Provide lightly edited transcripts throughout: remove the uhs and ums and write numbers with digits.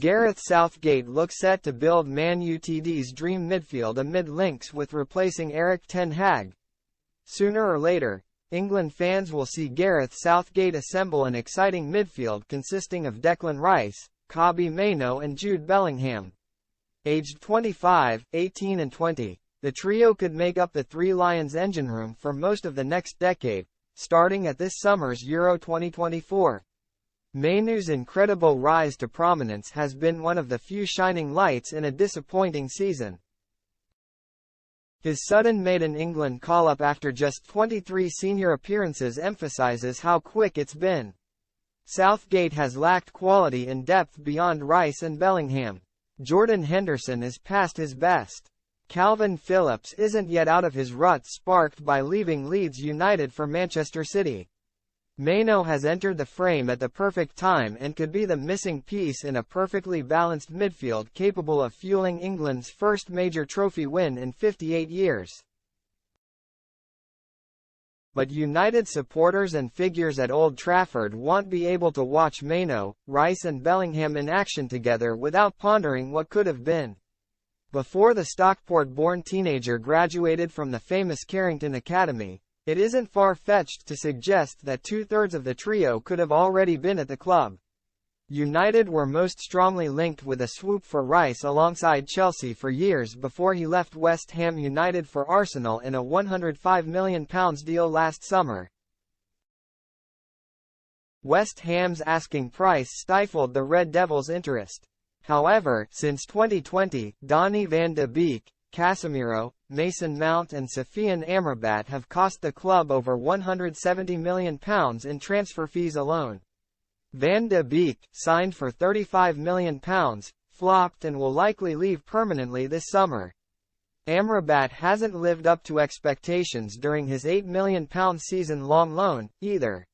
Gareth Southgate looks set to build Man Utd's dream midfield amid links with replacing Erik ten Hag. Sooner or later, England fans will see Gareth Southgate assemble an exciting midfield consisting of Declan Rice, Kobbie Mainoo and Jude Bellingham. Aged 25, 18 and 20, the trio could make up the Three Lions engine room for most of the next decade, starting at this summer's Euro 2024. Mainoo's incredible rise to prominence has been one of the few shining lights in a disappointing season. His sudden maiden England call-up after just 23 senior appearances emphasizes how quick it's been. Southgate has lacked quality and depth beyond Rice and Bellingham. Jordan Henderson is past his best. Calvin Phillips isn't yet out of his rut sparked by leaving Leeds United for Manchester City. Mainoo has entered the frame at the perfect time and could be the missing piece in a perfectly balanced midfield capable of fueling England's first major trophy win in 58 years. But United supporters and figures at Old Trafford won't be able to watch Mainoo, Rice and Bellingham in action together without pondering what could have been. Before the Stockport-born teenager graduated from the famous Carrington Academy, it isn't far-fetched to suggest that two-thirds of the trio could have already been at the club. United were most strongly linked with a swoop for Rice alongside Chelsea for years before he left West Ham United for Arsenal in a £105 million deal last summer. West Ham's asking price stifled the Red Devils' interest. However, since 2020, Donny van de Beek, Casemiro, Mason Mount and Sofyan Amrabat have cost the club over £170 million in transfer fees alone. Van de Beek, signed for £35 million, flopped and will likely leave permanently this summer. Amrabat hasn't lived up to expectations during his £8 million season-long loan, either.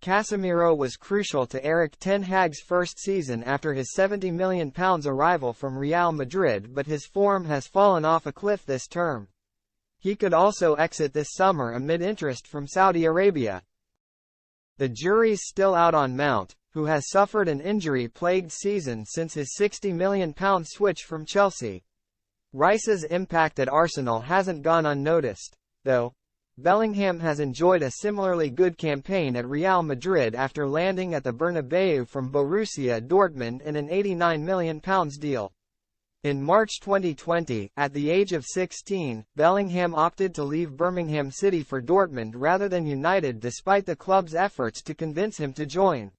Casemiro was crucial to Erik ten Hag's first season after his £70 million arrival from Real Madrid, but his form has fallen off a cliff this term. He could also exit this summer amid interest from Saudi Arabia. The jury's still out on Mount, who has suffered an injury-plagued season since his £60 million switch from Chelsea. Rice's impact at Arsenal hasn't gone unnoticed, though. Bellingham has enjoyed a similarly good campaign at Real Madrid after landing at the Bernabeu from Borussia Dortmund in an £89 million deal. In March 2020, at the age of 16, Bellingham opted to leave Birmingham City for Dortmund rather than United despite the club's efforts to convince him to join.